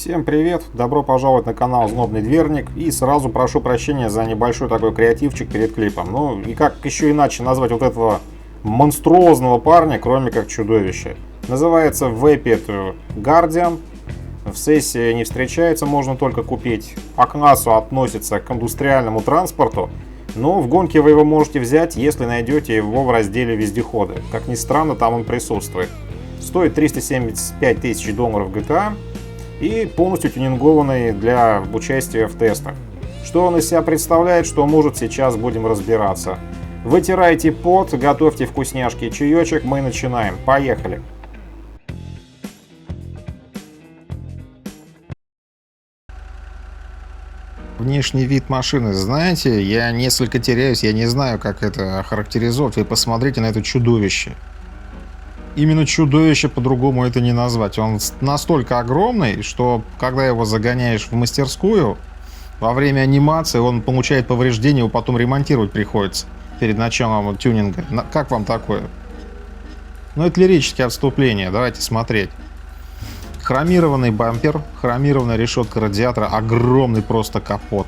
Всем привет! Добро пожаловать на канал Знобный Дверник. И сразу прошу прощения за небольшой такой креативчик перед клипом. Ну и как еще иначе назвать вот этого монструозного парня, кроме как чудовище. Называется Vapid Guardian. В сессии не встречается, можно только купить. А к НАСУ относится к индустриальному транспорту. Но в гонке вы его можете взять, если найдете его в разделе вездеходы. Как ни странно, там он присутствует. Стоит 375 тысяч долларов GTA. И полностью тюнингованный для участия в тестах. Что он из себя представляет, что может, сейчас будем разбираться. Вытирайте пот, готовьте вкусняшки и чаечек, мы начинаем. Поехали! Внешний вид машины, знаете, я несколько теряюсь, я не знаю, как это охарактеризовать. Вы посмотрите на это чудовище. Именно чудовище, по-другому это не назвать. Он настолько огромный, что когда его загоняешь в мастерскую, во время анимации он получает повреждения, его потом ремонтировать приходится перед началом тюнинга. Как вам такое? Ну, это лирические отступления, давайте смотреть. Хромированный бампер, хромированная решетка радиатора, огромный просто капот.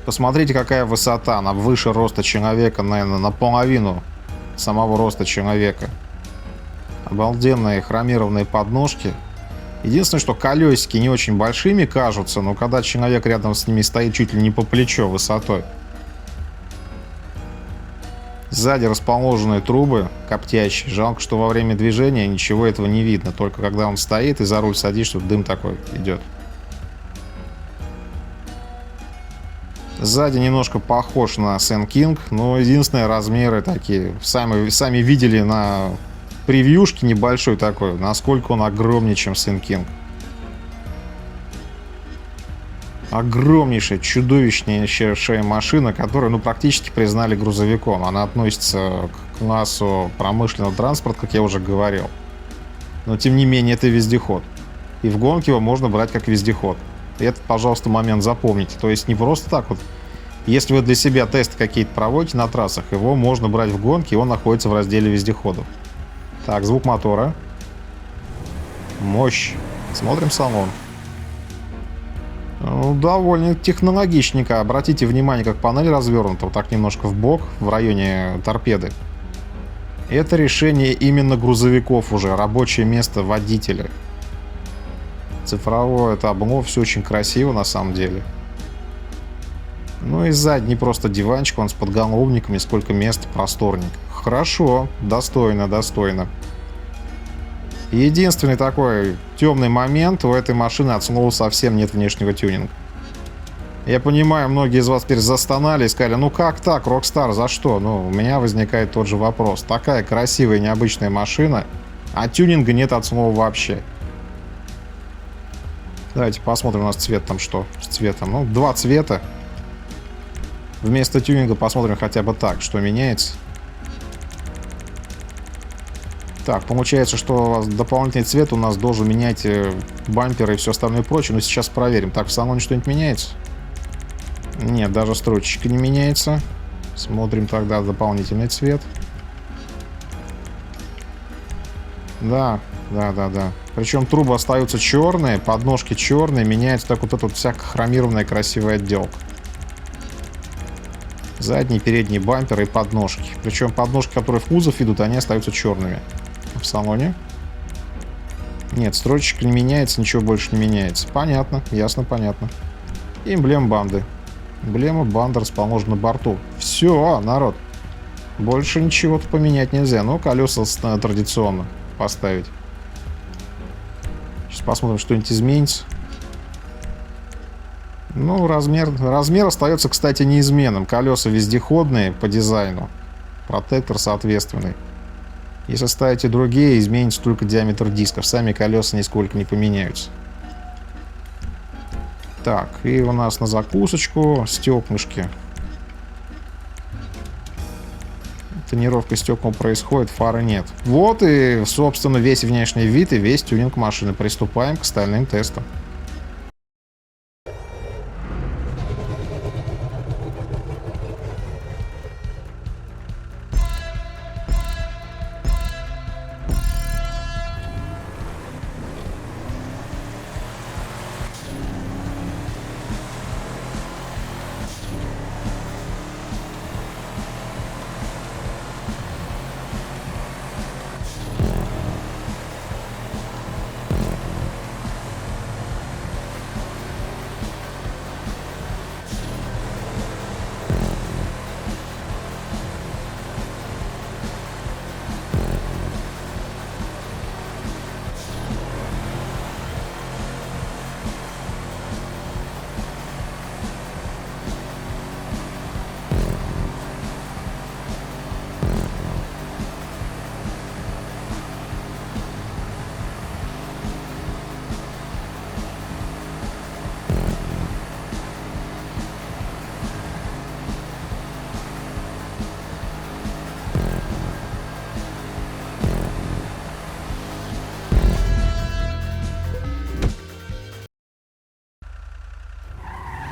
Посмотрите, какая высота, она выше роста человека, наверное, наполовину самого роста человека. Обалденные хромированные подножки. Единственное, что колесики не очень большими кажутся, но когда человек рядом с ними стоит чуть ли не по плечо высотой. Сзади расположены трубы коптящие. Жалко, что во время движения ничего этого не видно. Только когда он стоит и за руль садишься, тут дым такой идет. Сзади немножко похож на Sand King, но единственные размеры такие. Сами видели на превьюшке небольшой такой, насколько он огромнее, чем Sand King. Огромнейшая, чудовищнейшая машина, которую практически признали грузовиком. Она относится к классу промышленного транспорта, как я уже говорил. Но тем не менее это вездеход. И в гонке его можно брать как вездеход. И этот, пожалуйста, момент запомните. То есть не просто так вот. Если вы для себя тесты какие-то проводите на трассах, его можно брать в гонке, и он находится в разделе вездеходов. Так, звук мотора. Мощь. Смотрим салон. Ну, довольно технологичненько. Обратите внимание, как панель развернута. Вот так немножко в бок, в районе торпеды. Это решение именно грузовиков уже. Рабочее место водителя. Цифровое табло. Все очень красиво на самом деле. Ну и задний просто диванчик. Он с подголовниками. Сколько места, просторненько. Хорошо. Достойно, достойно. Единственный такой темный момент: у этой машины от слова совсем нет внешнего тюнинга. Я понимаю, многие из вас теперь застонали и сказали: ну как так, Rockstar, за что? Ну, у меня возникает тот же вопрос. Такая красивая необычная машина, а тюнинга нет от слова вообще. Давайте посмотрим, у нас цвет там что с цветом. Ну, два цвета. Вместо тюнинга посмотрим хотя бы так, что меняется. Так, получается, что дополнительный цвет у нас должен менять бамперы и все остальное прочее. Но сейчас проверим. Так, в салоне что-нибудь меняется? Нет, даже строчечка не меняется. Смотрим тогда дополнительный цвет. Да. Причем трубы остаются черные, подножки черные, меняется так вот эта вот вся хромированная красивая отделка. Задний, передний бампер и подножки. Причем подножки, которые в кузов идут, они остаются черными. В салоне. Нет, строчечка не меняется, ничего больше не меняется. Понятно, ясно, понятно. И эмблема банды. Эмблема банды расположена на борту. Все, народ. Больше ничего-то поменять нельзя. Ну, колеса традиционно поставить. Сейчас посмотрим, что-нибудь изменится. Ну, размер остается, кстати, неизменным. Колеса вездеходные по дизайну. Протектор соответственный. Если ставите другие, изменится только диаметр дисков. Сами колеса нисколько не поменяются. Так, и у нас на закусочку стеклышки. Тонировка стекол происходит, фары нет. Вот и, собственно, весь внешний вид и весь тюнинг машины. Приступаем к остальным тестам.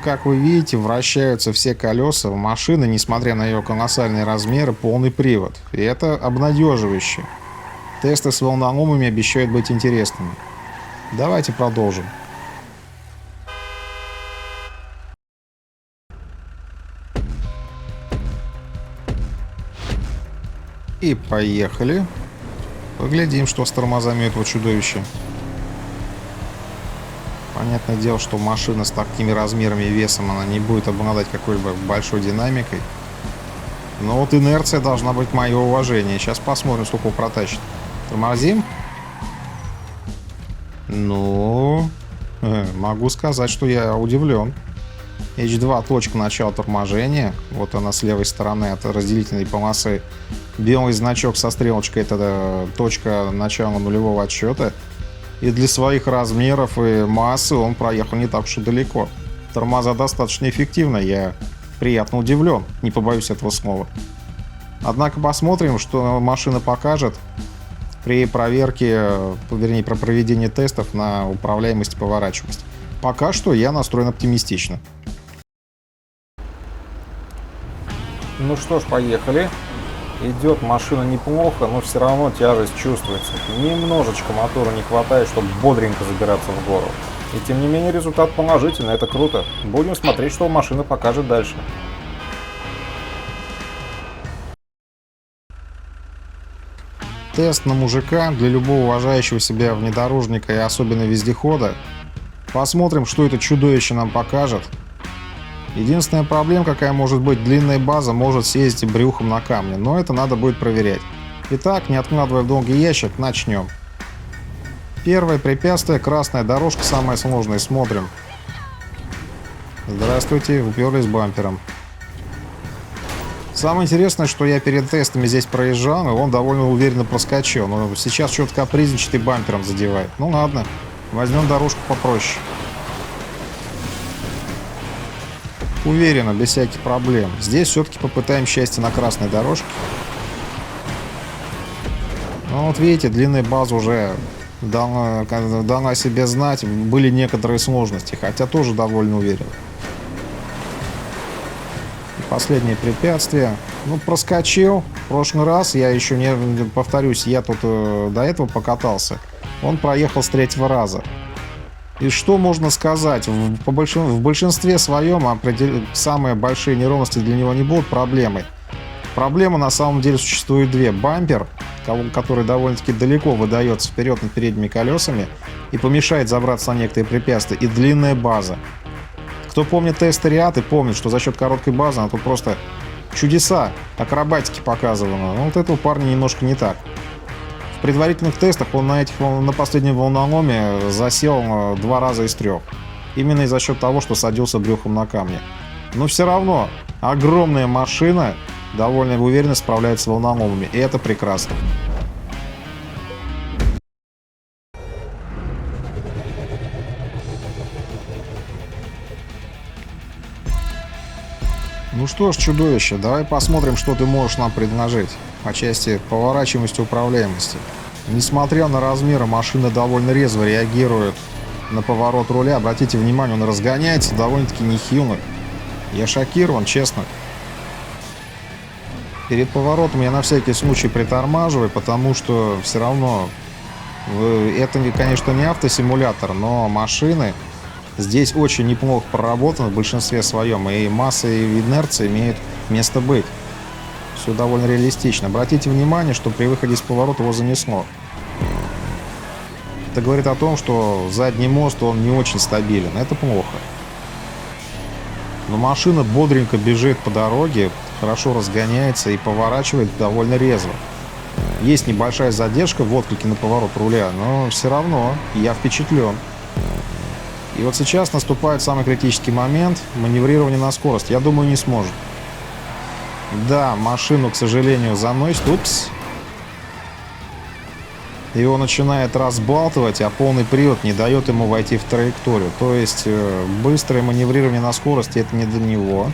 как вы видите, вращаются все колеса. У машины, несмотря на ее колоссальные размеры, полный привод. И это обнадеживающе. Тесты с волноломами обещают быть интересными. Давайте продолжим. И поехали. Поглядим, что с тормозами этого чудовища. Понятное дело, что машина с такими размерами и весом, она не будет обладать какой-либо большой динамикой. Но вот инерция должна быть мое уважение. Сейчас посмотрим, сколько он протащит. Тормозим? Ну, могу сказать, что я удивлен. H2 точка начала торможения. Вот она с левой стороны от разделительной полосы. Белый значок со стрелочкой — это точка начала нулевого отсчета. И для своих размеров и массы он проехал не так уж и далеко. Тормоза достаточно эффективно, я приятно удивлен, не побоюсь этого слова. Однако посмотрим, что машина покажет при проверке, вернее, при проведении тестов на управляемость и поворачиваемость. Пока что я настроен оптимистично. Ну что ж, поехали. Идет машина неплохо, но все равно тяжесть чувствуется. Немножечко мотора не хватает, чтобы бодренько забираться в гору. И тем не менее результат положительный, это круто. Будем смотреть, что машина покажет дальше. Тест на мужика для любого уважающего себя внедорожника и особенно вездехода. Посмотрим, что это чудовище нам покажет. Единственная проблема, какая может быть, длинная база может съездить брюхом на камни, но это надо будет проверять. Итак, не откладывая в долгий ящик, начнем. Первое препятствие — красная дорожка, самая сложная, смотрим. Здравствуйте, уперлись бампером. Самое интересное, что я перед тестами здесь проезжал, и он довольно уверенно проскочил, но сейчас что-то капризничает и бампером задевает. Ну ладно, возьмем дорожку попроще. Уверенно, без всяких проблем. Здесь все-таки попытаем счастье на красной дорожке. Ну вот видите, длинная база уже дала о себе знать. Были некоторые сложности, хотя тоже довольно уверен. И последнее препятствие. Ну, проскочил. В прошлый раз, я еще не повторюсь, я тут до этого покатался. Он проехал с третьего раза. И что можно сказать? В большинстве своем самые большие неровности для него не будут проблемой. Проблема на самом деле существует две. Бампер, который довольно-таки далеко выдается вперед над передними колесами и помешает забраться на некоторые препятствия, и длинная база. Кто помнит тест Риаты, помнит, что за счет короткой базы она тут просто чудеса акробатики показывала. Но вот этого парня немножко не так. В предварительных тестах он на последнем волноломе засел 2 раза из 3. Именно из-за счет того, что садился брюхом на камни. Но все равно огромная машина довольно уверенно справляется с волноломами. И это прекрасно. Ну что ж, чудовище, давай посмотрим, что ты можешь нам предложить по части поворачиваемости и управляемости. Несмотря на размеры, машина довольно резво реагирует на поворот руля. Обратите внимание, он разгоняется довольно-таки нехило. Я шокирован, честно. Перед поворотом я на всякий случай притормаживаю, потому что все равно это, конечно, не автосимулятор, но машины здесь очень неплохо проработаны в большинстве своем, и масса и инерция имеют место быть. Все довольно реалистично. Обратите внимание, что при выходе из поворота его занесло. Это говорит о том, что задний мост, он не очень стабилен. Это плохо. Но машина бодренько бежит по дороге, хорошо разгоняется и поворачивает довольно резво. Есть небольшая задержка в отклике на поворот руля, но все равно я впечатлен. И вот сейчас наступает самый критический момент — маневрирование на скорость. Я думаю, не сможет. Да, машину, к сожалению, заносит. Упс. Его начинает разбалтывать, а полный привод не дает ему войти в траекторию. То есть быстрое маневрирование на скорости — это не для него.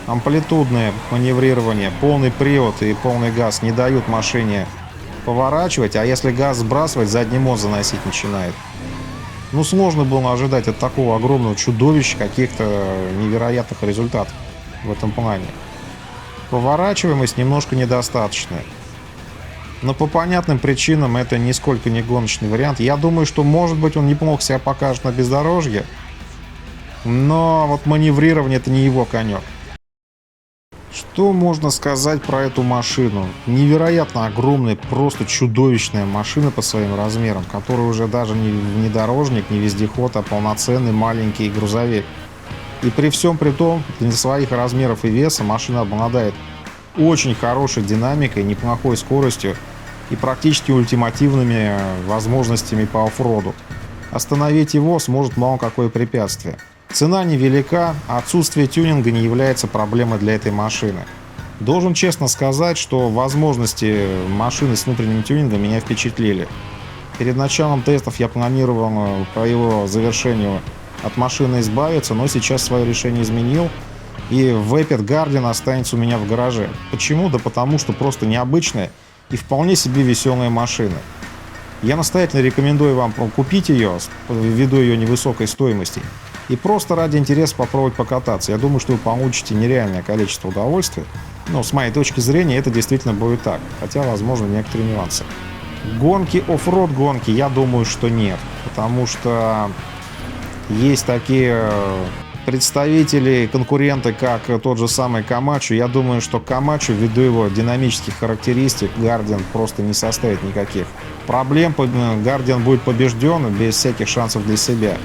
Амплитудное маневрирование, полный привод и полный газ не дают машине поворачивать, а если газ сбрасывать, задний мост заносить начинает. Ну, сложно было ожидать от такого огромного чудовища каких-то невероятных результатов в этом плане. Поворачиваемость немножко недостаточная. Но по понятным причинам это нисколько не гоночный вариант. Я думаю, что, может быть, он неплохо себя покажет на бездорожье, но вот маневрирование — это не его конек. Что можно сказать про эту машину? Невероятно огромная, просто чудовищная машина по своим размерам, которая уже даже не внедорожник, не вездеход, а полноценный маленький грузовик. И при всем при том, для своих размеров и веса машина обладает очень хорошей динамикой, неплохой скоростью и практически ультимативными возможностями по оффроду. Остановить его сможет мало какое препятствие. Цена невелика, а отсутствие тюнинга не является проблемой для этой машины. Должен честно сказать, что возможности машины с внутренним тюнингом меня впечатлили. Перед началом тестов я планировал по его завершению от машины избавиться, но сейчас свое решение изменил, и Vapid Guardian останется у меня в гараже. Почему? Да потому что просто необычная и вполне себе веселая машина. Я настоятельно рекомендую вам купить ее ввиду ее невысокой стоимости и просто ради интереса попробовать покататься. Я думаю, что вы получите нереальное количество удовольствия. Но с моей точки зрения это действительно будет так, хотя возможно некоторые нюансы. Гонки, оффроуд гонки, я думаю, что нет, потому что есть такие представители, конкуренты, как тот же самый Камачо. Я думаю, что Камачо, ввиду его динамических характеристик, Guardian просто не составит никаких проблем. Guardian будет побежден без всяких шансов для себя.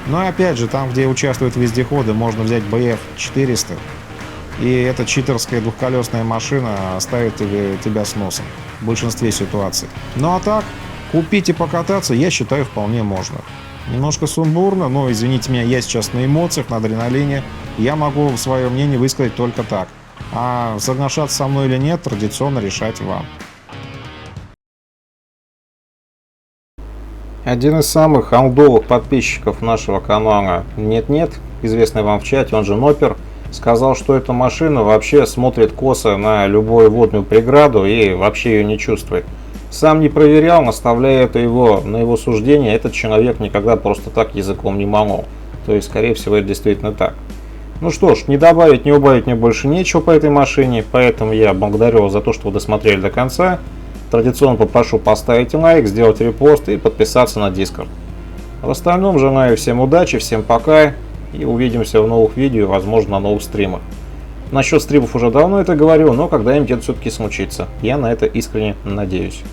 Но опять же, там, где участвуют вездеходы, можно взять BF 400. И эта читерская двухколесная машина оставит тебя с носом в большинстве ситуаций. Ну а так, купить и покататься, я считаю, вполне можно. Немножко сумбурно, но, извините меня, я сейчас на эмоциях, на адреналине. Я могу свое мнение высказать только так. А соглашаться со мной или нет, традиционно решать вам. Один из самых олдовых подписчиков нашего канала Нет-Нет, известный вам в чате, он же Нопер, сказал, что эта машина вообще смотрит косо на любую водную преграду и вообще ее не чувствует. Сам не проверял, наставляя это на его суждение, этот человек никогда просто так языком не молол. То есть, скорее всего, это действительно так. Ну что ж, не добавить, не убавить мне больше нечего по этой машине, поэтому я благодарю вас за то, что вы досмотрели до конца. Традиционно попрошу поставить лайк, сделать репост и подписаться на Discord. В остальном желаю всем удачи, всем пока и увидимся в новых видео, возможно, на новых стримах. Насчет стримов уже давно это говорил, но когда-нибудь это все-таки случится. Я на это искренне надеюсь.